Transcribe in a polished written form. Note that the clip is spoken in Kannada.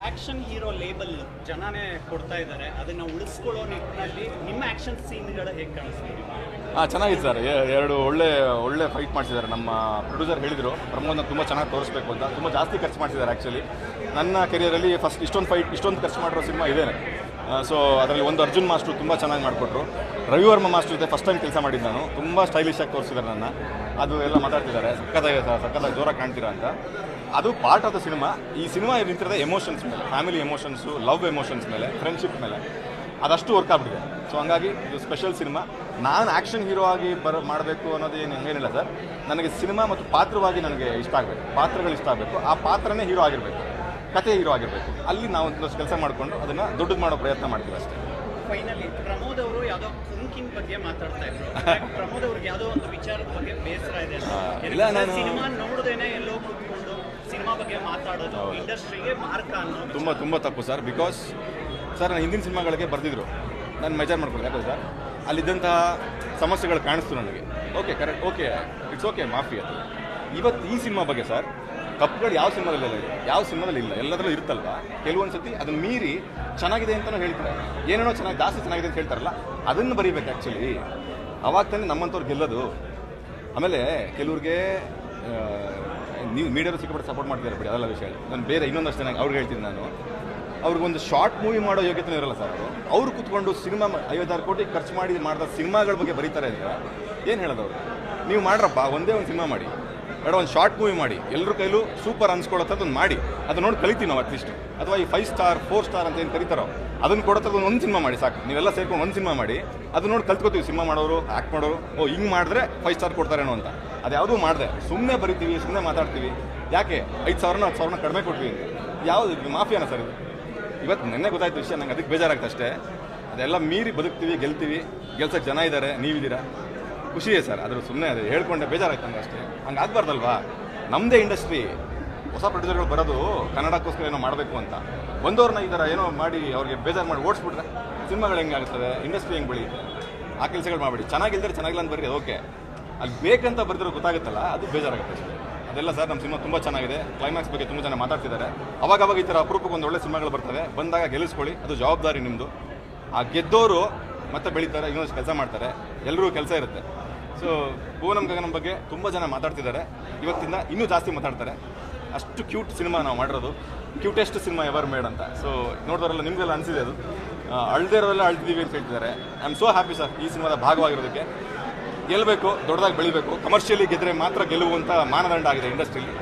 ಆಕ್ಷನ್ ಹೀರೋ ಲೇಬಲ್ ಜನನೇ ಕೊಡ್ತಾ ಇದ್ದಾರೆ, ಅದನ್ನ ಉಳಿಸ್ಕೊಳ್ಳೋ ನಿಟ್ಟಿನಲ್ಲಿ ನಿಮ್ಮ ಆಕ್ಷನ್ ಸೀನ್ಗಳು ಹೇಗೆ ಕಾಣಿಸ್ತೀವಿ? ಚೆನ್ನಾಗಿದೆ ಸರ್. ಎರಡು ಒಳ್ಳೆ ಫೈಟ್ ಮಾಡಿಸಿದ್ದಾರೆ. ನಮ್ಮ ಪ್ರೊಡ್ಯೂಸರ್ ಹೇಳಿದರು ಪ್ರಮೋದ್ನ ತುಂಬ ಚೆನ್ನಾಗಿ ತೋರಿಸ್ಬೇಕು ಅಂತ. ತುಂಬ ಜಾಸ್ತಿ ಖರ್ಚು ಮಾಡಿಸಿದ್ದಾರೆ ಆ್ಯಕ್ಚುಲಿ. ನನ್ನ ಕೆರಿಯರಲ್ಲಿ ಫಸ್ಟ್ ಇಷ್ಟೊಂದು ಖರ್ಚು ಮಾಡಿರೋ ಸಿನಿಮಾ ಇದೇನೆ. ಸೊ ಅದರಲ್ಲಿ ಒಂದು ಅರ್ಜುನ್ ಮಾಸ್ಟ್ರು ತುಂಬ ಚೆನ್ನಾಗಿ ಮಾಡಿಕೊಟ್ರು. ರವಿವರ್ಮ ಮಾಸ್ಟ್ರ್ ಜೊತೆ ಫಸ್ಟ್ ಟೈಮ್ ಕೆಲಸ ಮಾಡಿದ್ದು ನಾನು. ತುಂಬ ಸ್ಟೈಲಿಶಾಗಿ ತೋರಿಸಿದ್ದಾರೆ ನನ್ನ. ಅದು ಎಲ್ಲ ಮಾತಾಡ್ತಿದ್ದಾರೆ, ಸಕ್ಕತ್ತಾಗಿ ಜೋರಾಗಿ ಕಾಣ್ತೀರಾ ಅಂತ. ಅದು ಪಾರ್ಟ್ ಆಫ್ ದ ಸಿನಿಮಾ. ಈ ಸಿನಿಮಾ ನಿಂತಿರೋದೇ ಎಮೋಷನ್ಸ್ ಮೇಲೆ, ಫ್ಯಾಮಿಲಿ ಎಮೋಷನ್ಸು, ಲವ್ ಎಮೋಷನ್ಸ್ ಮೇಲೆ, ಫ್ರೆಂಡ್ಶಿಪ್ ಮೇಲೆ. ಅದಷ್ಟು ವರ್ಕ್ ಆಗ್ಬಿಟ್ಟಿದೆ. ಸೊ ಹಂಗಾಗಿ ಇದು ಸ್ಪೆಷಲ್ ಸಿನಿಮಾ. ನಾನು ಆ್ಯಕ್ಷನ್ ಹೀರೋ ಆಗಿ ಮಾಡಬೇಕು ಅನ್ನೋದೇನು ಏನಿಲ್ಲ ಸರ್. ನನಗೆ ಸಿನಿಮಾ ಮತ್ತು ಪಾತ್ರವಾಗಿ ನನಗೆ ಇಷ್ಟ ಆಗಬೇಕು, ಪಾತ್ರಗಳು ಇಷ್ಟ ಆಗಬೇಕು. ಆ ಪಾತ್ರನೇ ಹೀರೋ ಆಗಿರಬೇಕು, ಕತೆ ಹೀರೋ ಆಗಿರಬೇಕು. ಅಲ್ಲಿ ನಾವು ಒಂದಷ್ಟು ಕೆಲಸ ಮಾಡಿಕೊಂಡು ಅದನ್ನು ದೊಡ್ಡದು ಮಾಡೋ ಪ್ರಯತ್ನ ಮಾಡ್ತೀವಿ ಅಷ್ಟೇ. ಫೈನಲಿ ಪ್ರಮೋದ್ ಅವರು ಯಾವುದೋ ಕುಂಕಿನ ಬಗ್ಗೆ ಮಾತಾಡ್ತಾ ಇದ್ರು. ಪ್ರಮೋದ್ ಅವ್ರಿಗೆ ಯಾವುದೋ ಒಂದು ವಿಚಾರದ ಬಗ್ಗೆ ಬೇಸರ ಇದೆ. ಇಲ್ಲ, ನಾನು ಸಿನಿಮಾ ನೋಡೋದೇನೆ ಎಲ್ಲೋ ಕೂತ್ಕೊಂಡು ಸಿನಿಮಾ ಬಗ್ಗೆ ಮಾತಾಡೋದು ಇಂಡಸ್ಟ್ರಿಗೆ ಮಾರ್ಕ ಅನ್ನೋ ತುಂಬ ತಪ್ಪು ಸರ್. ಬಿಕಾಸ್ ಸರ್ ನಾನು ಹಿಂದಿನ ಸಿನಿಮಾಗಳಿಗೆ ಬರೆದಿದ್ರು, ನಾನು ಮೆಜರ್ ಮಾಡ್ಕೊಳ್ಳಿ. ಯಾಕಂದ್ರೆ ಸರ್ ಅಲ್ಲಿದ್ದಂತಹ ಸಮಸ್ಯೆಗಳು ಕಾಣಿಸ್ತು ನನಗೆ. Okay, correct, okay, it's okay, ಮಾಫಿ ಅದು. ಇವತ್ತು ಈ ಸಿನಿಮಾ ಬಗ್ಗೆ ಸರ್, ತಪ್ಪುಗಳು ಯಾವ ಸಿನಿಮಾದಲ್ಲಿ ಇಲ್ಲ, ಎಲ್ಲದರಲ್ಲೂ ಇರುತ್ತಲ್ವ. ಕೆಲವೊಂದು ಸತಿ ಅದನ್ನು ಮೀರಿ ಚೆನ್ನಾಗಿದೆ ಅಂತಲೂ ಹೇಳ್ತಾರೆ, ಏನೇನೋ ಜಾಸ್ತಿ ಚೆನ್ನಾಗಿದೆ ಅಂತ ಹೇಳ್ತಾರಲ್ಲ, ಅದನ್ನು ಬರೀಬೇಕು ಆ್ಯಕ್ಚುಲಿ. ಅವಾಗ ತಾನೇ ನಮ್ಮಂಥವ್ರು ಗೆಲ್ಲೋದು. ಆಮೇಲೆ ಕೆಲವ್ರಿಗೆ ನೀವು ಮೀಡಿಯಾರು ಸಿಕ್ಕಾಪಟ್ಟೆ ಸಪೋರ್ಟ್ ಮಾಡ್ತಿದ್ದಾರೆ ಬಿಡಿ, ಅದೆಲ್ಲ ವಿಷಯ. ನಾನು ಬೇರೆ ಇನ್ನೊಂದಷ್ಟು ಜನ ಅವ್ರಿಗೆ ಹೇಳ್ತೀನಿ, ನಾನು ಅವ್ರಿಗೊಂದು ಶಾರ್ಟ್ ಮೂವಿ ಮಾಡೋ ಯೋಗ್ಯತೆ ಇರಲ್ಲ ಸರ್. ಅವರು ಕೂತ್ಕೊಂಡು ಸಿನಿಮಾ 56 ಕೋಟಿ ಖರ್ಚು ಮಾಡಿದ ಸಿನಿಮಾಗಳ ಬಗ್ಗೆ ಬರೀತಾರೆ ಅಂತ ಏನು ಹೇಳೋದು ಅವರು? ನೀವು ಮಾಡ್ರಪ್ಪ, ಒಂದೇ ಒಂದು ಸಿನಿಮಾ ಮಾಡಿ, ಬೇಡ ಒಂದು ಶಾರ್ಟ್ ಮೂವಿ ಮಾಡಿ, ಎಲ್ಲರ ಕೈಲೂ ಸೂಪರ್ ಅನ್ಸ್ಕೊಳತ್ತದೊಂದು ಮಾಡಿ, ಅದನ್ನ ನೋಡಿ ಕಲಿತೀವಿ ನಾವು ಅಟ್ಲೀಸ್ಟ್. ಅಥವಾ ಈ 5 ಸ್ಟಾರ್ 4 ಸ್ಟಾರ್ ಅಂತ ಏನು ಕರೀತಾರೋ ಅದನ್ನು ಕೊಡೋದು ಒಂದು ಸಿನಿಮಾ ಮಾಡಿ ಸಾಕು. ನೀವೆಲ್ಲ ಸೇರ್ಕೊಂಡು ಒಂದು ಸಿನಿಮಾ ಮಾಡಿ, ಅದನ್ನ ನೋಡಿ ಕಲ್ತ್ಕೋತೀವಿ. ಸಿನಿಮಾ ಮಾಡೋರು, ಆ್ಯಕ್ಟ್ ಮಾಡೋರು, ಹಿಂಗೆ ಮಾಡಿದ್ರೆ 5 ಸ್ಟಾರ್ ಕೊಡ್ತಾರೇನೋ ಅಂತ. ಅದು ಯಾವುದೂ ಮಾಡಿದೆ ಸುಮ್ಮನೆ ಬರಿತೀವಿ, ಸುಮ್ಮನೆ ಮಾತಾಡ್ತೀವಿ. ಯಾಕೆ 5,000 10,000 ಕಡಿಮೆ ಕೊಡ್ತೀವಿ? ಯಾವುದು ಮಾಫಿಯಾನ ಸರ್ ಇದು? ಇವತ್ತು ನೆನ್ನೆ ಗೊತ್ತಾಯ್ತು ವಿಷಯ, ನಂಗೆ ಅದಕ್ಕೆ ಬೇಜಾರಾಗ್ತದೆ ಅಷ್ಟೇ. ಅದೆಲ್ಲ ಮೀರಿ ಬದುಕ್ತೀವಿ, ಗೆಲ್ಸಕ್ಕೆ ಜನ ಇದ್ದಾರೆ, ನೀವಿದ್ದೀರಾ, ಖುಷಿಯೇ ಸರ್. ಅದ್ರ ಸುಮ್ಮನೆ ಅದು ಹೇಳ್ಕೊಂಡೆ ಬೇಜಾರಾಯ್ತು ನಂಗೆ ಅಷ್ಟೇ. ಹಂಗೆ ಆಗಬಾರ್ದಲ್ವಾ? ನಮ್ಮದೇ ಇಂಡಸ್ಟ್ರಿ, ಹೊಸ ಪ್ರೊಡ್ಯೂಸರ್ಗಳು ಬರೋದು ಕನ್ನಡಕ್ಕೋಸ್ಕರ ಏನೋ ಮಾಡಬೇಕು ಅಂತ. ಒಂದವ್ರನ್ನ ಈ ಥರ ಏನೋ ಮಾಡಿ ಅವ್ರಿಗೆ ಬೇಜಾರು ಮಾಡಿ ಓಡಿಸ್ಬಿಟ್ರೆ ಸಿನಿಮಾಗಳು ಹೆಂಗಾಗ್ತದೆ, ಇಂಡಸ್ಟ್ರಿ ಹೆಂಗೆ ಬೆಳೆಯುತ್ತೆ? ಆ ಕೆಲಸಗಳು ಮಾಡಬೇಡಿ. ಚೆನ್ನಾಗಿಲ್ದರೆ ಚೆನ್ನಾಗಿಲ್ಲ ಅಂತ ಬರ್ರಿ, ಓಕೆ. ಅಲ್ಲಿ ಬೇಕಂತ ಬರ್ದಿರೋ ಗೊತ್ತಾಗುತ್ತಲ್ಲ, ಅದು ಬೇಜಾರಾಗುತ್ತೆ ಅಷ್ಟೇ. ಅದೆಲ್ಲ ಸರ್, ನಮ್ಮ ಸಿನಿಮಾ ತುಂಬ ಚೆನ್ನಾಗಿದೆ. ಕ್ಲೈಮ್ಯಾಕ್ಸ್ ಬಗ್ಗೆ ತುಂಬ ಜನ ಮಾತಾಡ್ತಿದ್ದಾರೆ. ಅವಾಗ ಈ ಥರ ಅಪರೂಪಕ್ಕೆ ಒಂದು ಒಳ್ಳೆ ಸಿನಿಮಾಗಳು ಬರ್ತವೆ. ಬಂದಾಗ ಗೆಲ್ಲಿಸ್ಕೊಳ್ಳಿ, ಅದು ಜವಾಬ್ದಾರಿ ನಿಮ್ಮದು. ಆ ಗೆದ್ದವರು ಮತ್ತೆ ಬೆಳೀತಾರೆ, ಇನ್ನೊಂದು ಕೆಲಸ ಮಾಡ್ತಾರೆ, ಎಲ್ಲರೂ ಕೆಲಸ ಇರುತ್ತೆ. ಸೊ ಭುವನಂ ಗಗನಂ ಬಗ್ಗೆ ತುಂಬ ಜನ ಮಾತಾಡ್ತಿದ್ದಾರೆ. ಇವತ್ತಿಂದ ಇನ್ನೂ ಜಾಸ್ತಿ ಮಾತಾಡ್ತಾರೆ. ಅಷ್ಟು ಕ್ಯೂಟ್ ಸಿನಿಮಾ ನಾವು ಮಾಡಿರೋದು, ಕ್ಯೂಟೆಸ್ಟ್ ಸಿನಿಮಾ ಎವರ್ ಮೇಡ್ ಅಂತ. ಸೊ ನೋಡಿದವರೆಲ್ಲ ನಿಮಗೆಲ್ಲ ಅನಿಸಿದೆ ಅದು. ಅಳ್ದೇ ಇರೋರೆಲ್ಲ ಅಳ್ತಿದ್ದೀವಿ ಅಂತ ಹೇಳ್ತಿದ್ದಾರೆ. I am so happy sir ಈ ಸಿನಿಮಾದ ಭಾಗವಾಗಿರೋದಕ್ಕೆ. ಗೆಲ್ಲಬೇಕು, ದೊಡ್ಡದಾಗಿ ಬೆಳಿಬೇಕು. ಕಮರ್ಷಿಯಲಿ ಗೆದ್ದರೆ ಮಾತ್ರ ಗೆಲುವು ಅಂತ ಮಾನದಂಡ ಆಗಿದೆ ಇಂಡಸ್ಟ್ರಿಯಲ್ಲಿ.